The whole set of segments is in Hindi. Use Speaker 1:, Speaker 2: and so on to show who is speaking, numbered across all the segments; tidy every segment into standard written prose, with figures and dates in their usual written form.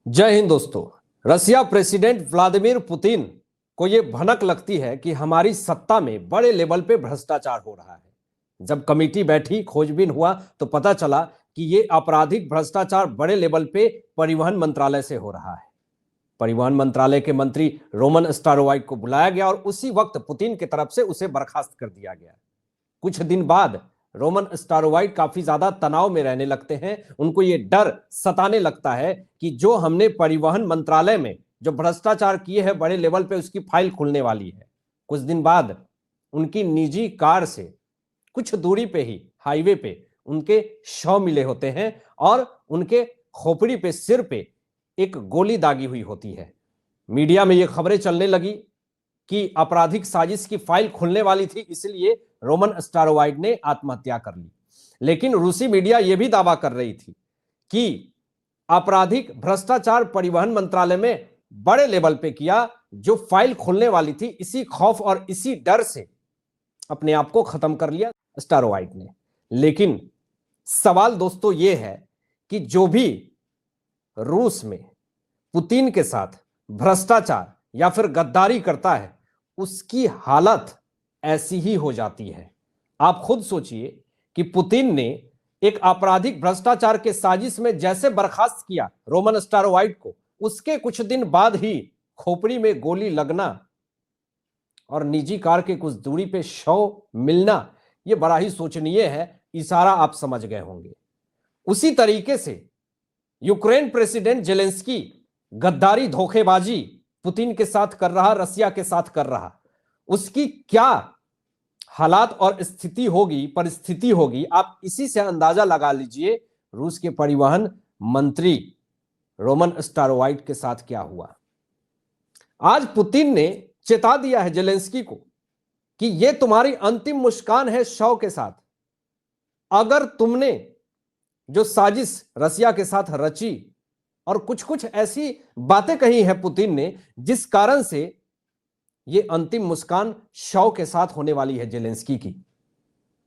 Speaker 1: जय हिंद दोस्तों। रशिया प्रेसिडेंट व्लादिमीर पुतिन को यह भनक लगती है कि हमारी सत्ता में बड़े लेवल पे भ्रष्टाचार हो रहा है। जब कमेटी बैठी, खोजबीन हुआ तो पता चला कि यह आपराधिक भ्रष्टाचार बड़े लेवल पे परिवहन मंत्रालय से हो रहा है। परिवहन मंत्रालय के मंत्री रोमन स्टारोवाइट को बुलाया गया और उसी वक्त पुतिन की तरफ से उसे बर्खास्त कर दिया गया। कुछ दिन बाद रोमन स्टारोवाइट काफी ज्यादा तनाव में रहने लगते हैं। उनको ये डर सताने लगता है कि जो हमने परिवहन मंत्रालय में जो भ्रष्टाचार किए हैं बड़े लेवल पे, उसकी फाइल खुलने वाली है। कुछ दिन बाद उनकी निजी कार से कुछ दूरी पे ही हाईवे पे उनके शव मिले होते हैं और उनके खोपड़ी पे, सिर पे एक गोली दागी हुई होती है। मीडिया में ये खबरें चलने लगी कि आपराधिक साजिश की फाइल खुलने वाली थी, इसलिए रोमन स्टारोवाइट ने आत्महत्या कर ली। लेकिन रूसी मीडिया यह भी दावा कर रही थी कि आपराधिक भ्रष्टाचार परिवहन मंत्रालय में बड़े लेवल पे किया। जो फाइल खुलने वाली थी, इसी खौफ और इसी डर से अपने आप को खत्म कर लिया स्टारोवाइट ने। लेकिन सवाल दोस्तों यह है कि जो भी रूस में पुतिन के साथ भ्रष्टाचार या फिर गद्दारी करता है, उसकी हालत ऐसी ही हो जाती है। आप खुद सोचिए कि पुतिन ने एक आपराधिक भ्रष्टाचार के साजिश में जैसे बर्खास्त किया रोमन स्टारोवाइट को, उसके कुछ दिन बाद ही खोपड़ी में गोली लगना और निजी कार के कुछ दूरी पे शव मिलना, यह बड़ा ही शोचनीय है। इशारा आप समझ गए होंगे। उसी तरीके से यूक्रेन प्रेसिडेंट जेलेंस्की गद्दारी, धोखेबाजी पुतिन के साथ कर रहा, रसिया के साथ कर रहा, उसकी क्या हालात और स्थिति होगी, परिस्थिति होगी, आप इसी से अंदाजा लगा लीजिए रूस के परिवहन मंत्री रोमन स्टारोवाइट के साथ क्या हुआ। आज पुतिन ने चेता दिया है जेलेंस्की को कि यह तुम्हारी अंतिम मुस्कान है शव के साथ। अगर तुमने जो साजिश रसिया के साथ रची और कुछ कुछ ऐसी बातें कही है पुतिन ने, जिस कारण से यह अंतिम मुस्कान शव के साथ होने वाली है जेलेंस्की की।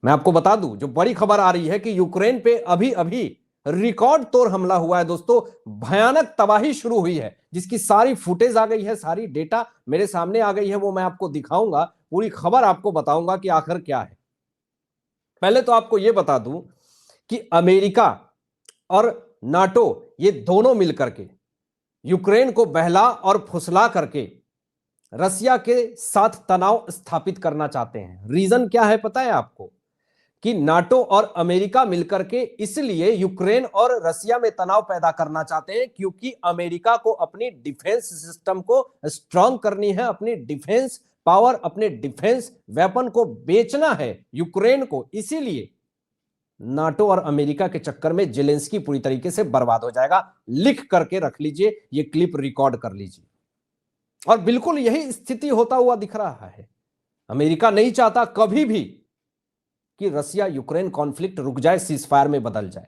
Speaker 1: मैं आपको बता दूं, जो बड़ी खबर आ रही है कि यूक्रेन पे अभी अभी रिकॉर्ड तोड़ हमला हुआ है दोस्तों। भयानक तबाही शुरू हुई है, जिसकी सारी फुटेज आ गई है, सारी डेटा मेरे सामने आ गई है। वो मैं आपको दिखाऊंगा, पूरी खबर आपको बताऊंगा कि आखिर क्या है। पहले तो आपको यह बता दूं कि अमेरिका और नाटो, ये दोनों मिलकर के यूक्रेन को बहला और फुसला करके रसिया के साथ तनाव स्थापित करना चाहते हैं। रीजन क्या है पता है आपको? कि नाटो और अमेरिका मिलकर के इसलिए यूक्रेन और रसिया में तनाव पैदा करना चाहते हैं क्योंकि अमेरिका को अपनी डिफेंस सिस्टम को स्ट्रांग करनी है, अपनी डिफेंस पावर, अपने डिफेंस वेपन को बेचना है यूक्रेन को। इसीलिए नाटो और अमेरिका के चक्कर में जेलेंस्की पूरी तरीके से बर्बाद हो जाएगा। लिख करके रख लीजिए, ये क्लिप रिकॉर्ड कर लीजिए। और बिल्कुल यही स्थिति होता हुआ दिख रहा है। अमेरिका नहीं चाहता कभी भी कि रसिया यूक्रेन कॉन्फ्लिक्ट रुक जाए, सीजफायर में बदल जाए।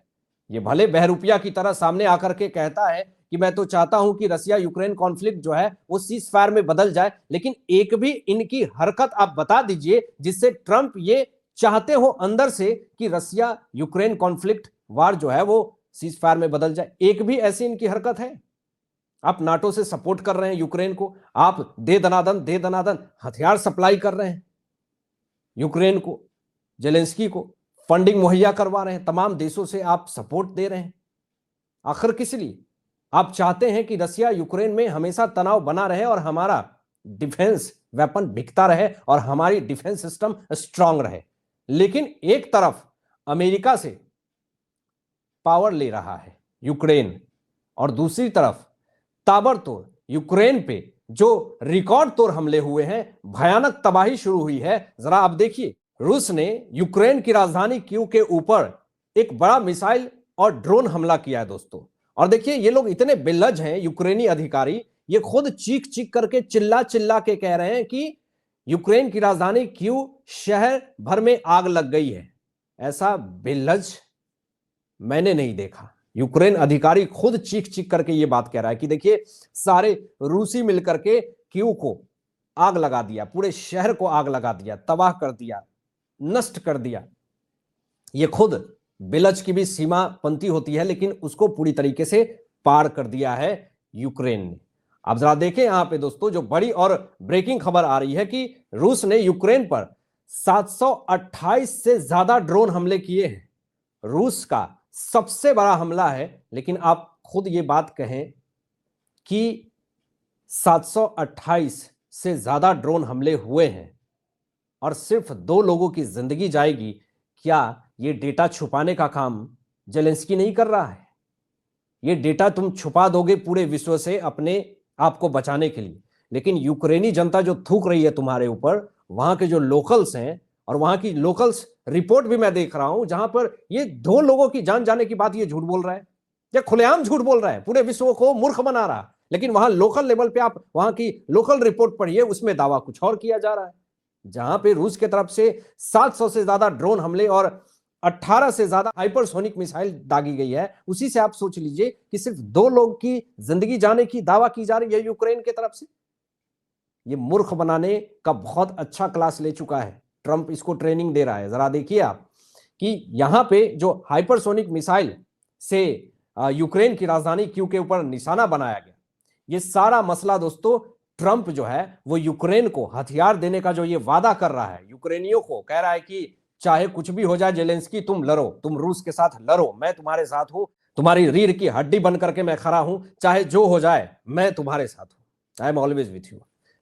Speaker 1: ये भले बहरूपिया की तरह सामने आकर के कहता है कि मैं तो चाहता हूं कि रसिया यूक्रेन कॉन्फ्लिक्ट जो है वो सीजफायर में बदल जाए, लेकिन एक भी इनकी हरकत आप बता दीजिए जिससे ट्रंप ये चाहते हो अंदर से कि रसिया यूक्रेन कॉन्फ्लिक्ट वार जो है वो सीजफायर में बदल जाए। एक भी ऐसी इनकी हरकत है? आप नाटो से सपोर्ट कर रहे हैं यूक्रेन को, आप दे दनादन हथियार सप्लाई कर रहे हैं यूक्रेन को, जेलेंस्की को फंडिंग मुहैया करवा रहे हैं, तमाम देशों से आप सपोर्ट दे रहे हैं। आखिर किस लिए? आप चाहते हैं कि रसिया यूक्रेन में हमेशा तनाव बना रहे और हमारा डिफेंस वेपन बिकता रहे और हमारी डिफेंस सिस्टम स्ट्रांग रहे। लेकिन एक तरफ अमेरिका से पावर ले रहा है यूक्रेन और दूसरी तरफ ताबड़तोड़ यूक्रेन पे जो रिकॉर्ड तोड़ हमले हुए हैं, भयानक तबाही शुरू हुई है। जरा आप देखिए, रूस ने यूक्रेन की राजधानी कीव के ऊपर एक बड़ा मिसाइल और ड्रोन हमला किया है दोस्तों। और देखिए, ये लोग इतने बेलज हैं यूक्रेनी अधिकारी, ये खुद चीख चीख करके चिल्ला चिल्ला के कह रहे हैं कि यूक्रेन की राजधानी कीव शहर भर में आग लग गई है। ऐसा बेलज मैंने नहीं देखा। यूक्रेन अधिकारी खुद चीख चीख करके ये बात कह रहा है कि देखिए, सारे रूसी मिलकर के कीव को आग लगा दिया, पूरे शहर को आग लगा दिया, तबाह कर दिया, नष्ट कर दिया। ये खुद बेलज की भी सीमा पंथी होती है, लेकिन उसको पूरी तरीके से पार कर दिया है यूक्रेन ने। आप जरा देखें यहां पे दोस्तों, जो बड़ी और ब्रेकिंग खबर आ रही है कि रूस ने यूक्रेन पर 728 से ज्यादा ड्रोन हमले किए हैं। रूस का सबसे बड़ा हमला है, लेकिन आप खुद ये बात कहें कि 728 से ज्यादा ड्रोन हमले हुए हैं और सिर्फ 2 लोगों की जिंदगी जाएगी। क्या ये डेटा छुपाने का काम जेलेंस्की नहीं कर रहा है? ये डेटा तुम छुपा दोगे पूरे विश्व से अपने आप को बचाने के लिए, लेकिन यूक्रेनी जनता जो थूक रही है तुम्हारे ऊपर, वहां के जो लोकल्स हैं, और वहां की लोकल्स रिपोर्ट भी मैं देख रहा हूं जहां पर ये 2 लोगों की जान जाने की बात ये झूठ बोल रहा है, या खुलेआम झूठ बोल रहा है, पूरे विश्व को मूर्ख बना रहा है। लेकिन वहां लोकल लेवल पे आप वहां की लोकल रिपोर्ट पढ़िए, उसमें दावा कुछ और किया जा रहा है। जहां पे रूस की तरफ से 700 से ज्यादा ड्रोन हमले और 18 से ज्यादा हाइपरसोनिक मिसाइल दागी गई है, उसी से आप सोच लीजिए कि सिर्फ 2 लोग की जिंदगी जाने की दावा की जा रही है यूक्रेन की तरफ से। ये मूर्ख बनाने का बहुत अच्छा क्लास ले चुका है ट्रंप, इसको ट्रेनिंग दे रहा है। जरा देखिए आप कि यहां पे जो हाइपरसोनिक मिसाइल से यूक्रेन की राजधानी क्यू के ऊपर निशाना बनाया गया, ये सारा मसला दोस्तों ट्रंप जो है वो यूक्रेन को हथियार देने का जो ये वादा कर रहा है, यूक्रेनियों को कह रहा है कि चाहे कुछ भी हो जाए जेलेंस्की, तुम लड़ो, तुम रूस के साथ लड़ो, मैं तुम्हारे साथ हूं, तुम्हारी रीढ़ की हड्डी बन करके मैं खड़ा हूं, चाहे जो हो जाए मैं तुम्हारे साथ हूं, I am always with you.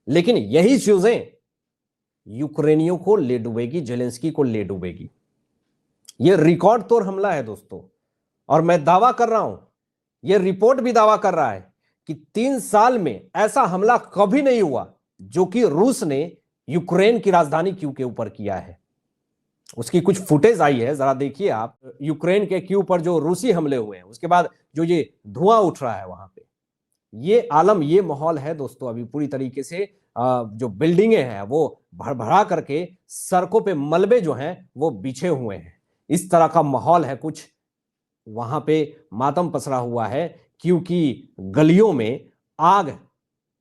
Speaker 1: लेकिन यही चीजें यूक्रेनियों को ले डूबेगी, जेलेंस्की को ले डूबेगी। यह रिकॉर्ड तोड़ हमला है दोस्तों, और मैं दावा कर रहा हूं, यह रिपोर्ट भी दावा कर रहा है कि 3 साल में ऐसा हमला कभी नहीं हुआ जो कि रूस ने यूक्रेन की राजधानी क्यू के ऊपर किया है। उसकी कुछ फुटेज आई है, जरा देखिए आप, यूक्रेन के क्यू पर जो रूसी हमले हुए हैं, उसके बाद जो ये धुआं उठ रहा है वहां पे, ये आलम, ये माहौल है दोस्तों। अभी पूरी तरीके से जो बिल्डिंगें हैं वो भरभरा करके, सड़कों पे मलबे जो हैं वो बिछे हुए हैं, इस तरह का माहौल है कुछ। वहां पे मातम पसरा हुआ है क्योंकि गलियों में आग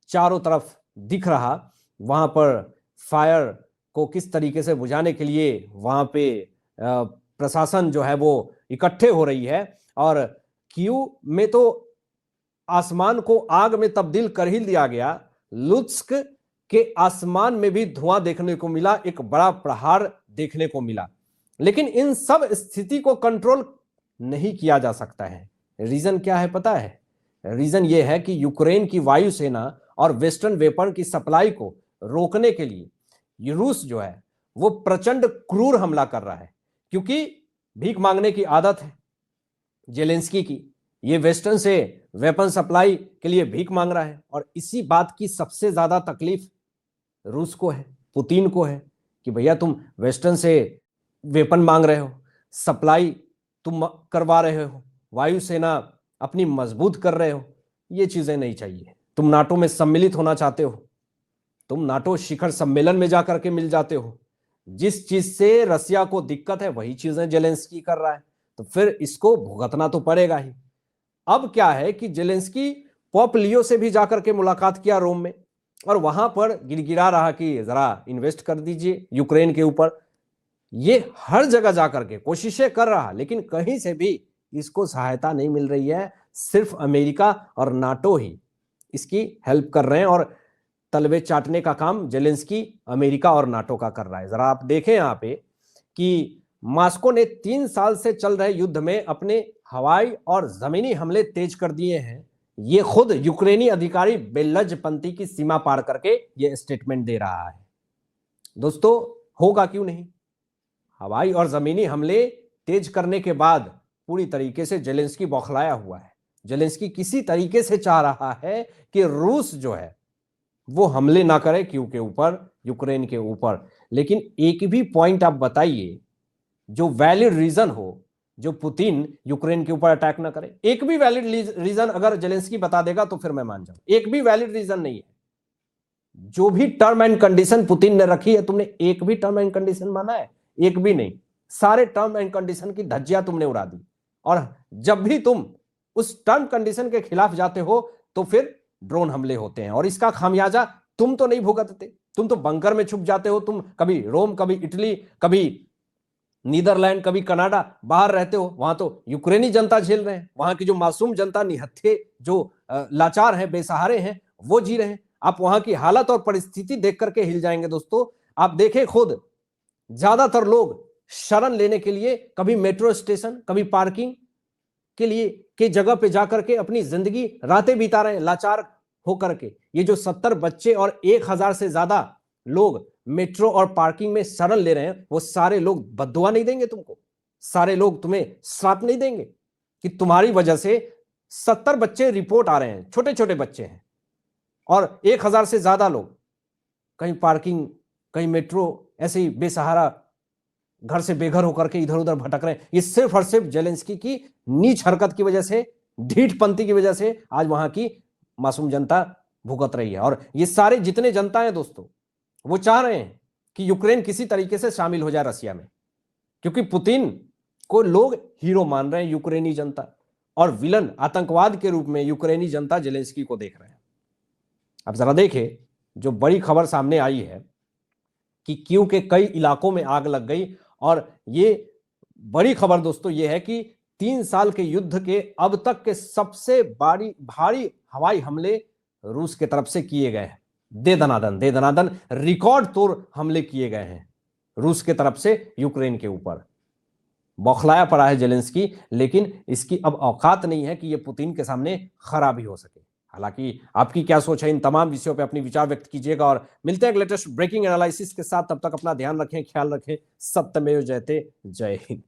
Speaker 1: चारों तरफ दिख रहा। वहां पर फायर को किस तरीके से बुझाने के लिए वहां पे प्रशासन जो है वो इकट्ठे हो रही है, और क्यू में तो आसमान को आग में तब्दील कर ही दिया गया। लुत्स्क के आसमान में भी धुआं देखने को मिला, एक बड़ा प्रहार देखने को मिला। लेकिन इन सब स्थिति को कंट्रोल नहीं किया जा सकता है। रीजन क्या है पता है? रीजन यह है कि यूक्रेन की वायुसेना और वेस्टर्न वेपन की सप्लाई को रोकने के लिए रूस जो है वो प्रचंड क्रूर हमला कर रहा है, क्योंकि भीख मांगने की आदत है जेलेंस्की की। ये वेस्टर्न से वेपन सप्लाई के लिए भीख मांग रहा है, और इसी बात की सबसे ज्यादा तकलीफ रूस को है, पुतिन को है, कि भैया तुम वेस्टर्न से वेपन मांग रहे हो, सप्लाई तुम करवा रहे हो, वायुसेना अपनी मजबूत कर रहे हो, ये चीजें नहीं चाहिए। तुम नाटो में सम्मिलित होना चाहते हो, तुम नाटो शिखर सम्मेलन में जाकर के मिल जाते हो। जिस चीज से रसिया को दिक्कत है वही चीजें जेलेंस्की कर रहा है, तो फिर इसको भुगतना तो पड़ेगा ही। अब क्या है कि जेलेंस्की पोप लियो से भी जाकर के मुलाकात किया रोम में, और वहां पर गिड़गिड़ा रहा कि जरा इन्वेस्ट कर दीजिए यूक्रेन के ऊपर। ये हर जगह जाकर के कोशिशें कर रहा, लेकिन कहीं से भी इसको सहायता नहीं मिल रही है। सिर्फ अमेरिका और नाटो ही इसकी हेल्प कर रहे हैं, और तलवे चाटने का काम जेलेंस्की अमेरिका और नाटो का कर रहा है। जरा आप देखें यहां पे कि मॉस्को ने 3 साल से चल रहे युद्ध में अपने हवाई और जमीनी हमले तेज कर दिए हैं। ये खुद यूक्रेनी अधिकारी बेलजपंती की सीमा पार करके ये स्टेटमेंट दे रहा है। दोस्तों, होगा क्यों नहीं? हवाई और जमीनी हमले तेज करने के बाद पूरी तरीके से जेलेंस्की बौखलाया हुआ है। जेलेंस्की किसी तरीके से चाह रहा है कि रूस जो है वो हमले ना करे क्यू के ऊपर, यूक्रेन के ऊपर। लेकिन एक भी पॉइंट आप बताइए जो वैलिड रीजन हो, जो पुतिन यूक्रेन के ऊपर अटैक ना करे। एक भी वैलिड रीजन अगर जेलेंस्की बता देगा तो फिर मैं मान जाऊं। एक भी वैलिड रीजन नहीं है। जो भी टर्म एंड कंडीशन पुतिन ने रखी है, तुमने एक भी टर्म एंड कंडीशन माना है? एक भी नहीं। सारे टर्म एंड कंडीशन की धज्जियां तुमने उड़ा दी, और जब भी तुम उस टर्म कंडीशन के खिलाफ जाते हो तो फिर ड्रोन हमले होते हैं, और इसका खामियाजा तुम तो नहीं भुगतते। तुम तो बंकर में छुप जाते हो। तुम कभी रोम, कभी इटली, कभी नीदरलैंड, कभी कनाडा, बाहर रहते हो, वहां तो यूक्रेनी जनता झेल रहे हैं, वहां की जो मासूम जनता, निहत्थे, जो लाचार हैं, बेसहारे हैं, वो जी रहे हैं। आप वहां की हालत और परिस्थिति देख करके हिल जाएंगे दोस्तों। आप देखें खुद, ज्यादातर लोग शरण लेने के लिए कभी मेट्रो स्टेशन, कभी पार्किंग के लिए के जगह पे जाकर के अपनी जिंदगी रातें बिता रहे हैं, लाचार होकर के। ये जो 70 बच्चे और 1000 से ज्यादा लोग मेट्रो और पार्किंग में शरण ले रहे हैं, वो सारे लोग बद्दुआ नहीं देंगे तुमको? सारे लोग तुम्हें श्राप नहीं देंगे कि तुम्हारी वजह से 70 बच्चे रिपोर्ट आ रहे हैं, छोटे छोटे बच्चे हैं, और 1000 से ज्यादा लोग कहीं पार्किंग, कहीं मेट्रो, ऐसे ही बेसहारा घर से बेघर होकर के इधर उधर भटक रहे हैं। ये सिर्फ और सिर्फ जेलेंस्की की नीच हरकत की वजह से, ढीठपंथी की वजह से आज वहां की मासूम जनता भुगत रही है। और ये सारे जितने जनता है दोस्तों, वो चाह रहे हैं कि यूक्रेन किसी तरीके से शामिल हो जाए रसिया में, क्योंकि पुतिन को लोग हीरो मान रहे हैं, यूक्रेनी जनता, और विलन, आतंकवाद के रूप में यूक्रेनी जनता जेलेंस्की को देख रहे हैं। अब जरा देखें, जो बड़ी खबर सामने आई है कि कीव के कई इलाकों में आग लग गई, और ये बड़ी खबर दोस्तों ये है कि 3 साल के युद्ध के अब तक के सबसे भारी हवाई हमले रूस की तरफ से किए गए हैं। दे दनादन रिकॉर्ड तोड़ हमले किए गए हैं रूस की तरफ से यूक्रेन के ऊपर। बौखलाया पड़ा है जेलेंस्की, लेकिन इसकी अब औकात नहीं है कि ये पुतिन के सामने खरा भी हो सके। हालांकि आपकी क्या सोच है, इन तमाम विषयों पे अपनी विचार व्यक्त कीजिएगा, और मिलते हैं एक लेटेस्ट ब्रेकिंग एनालिसिस के साथ। तब तक अपना ध्यान रखें, ख्याल रखें। सत्यमेव जयते। जय हिंद।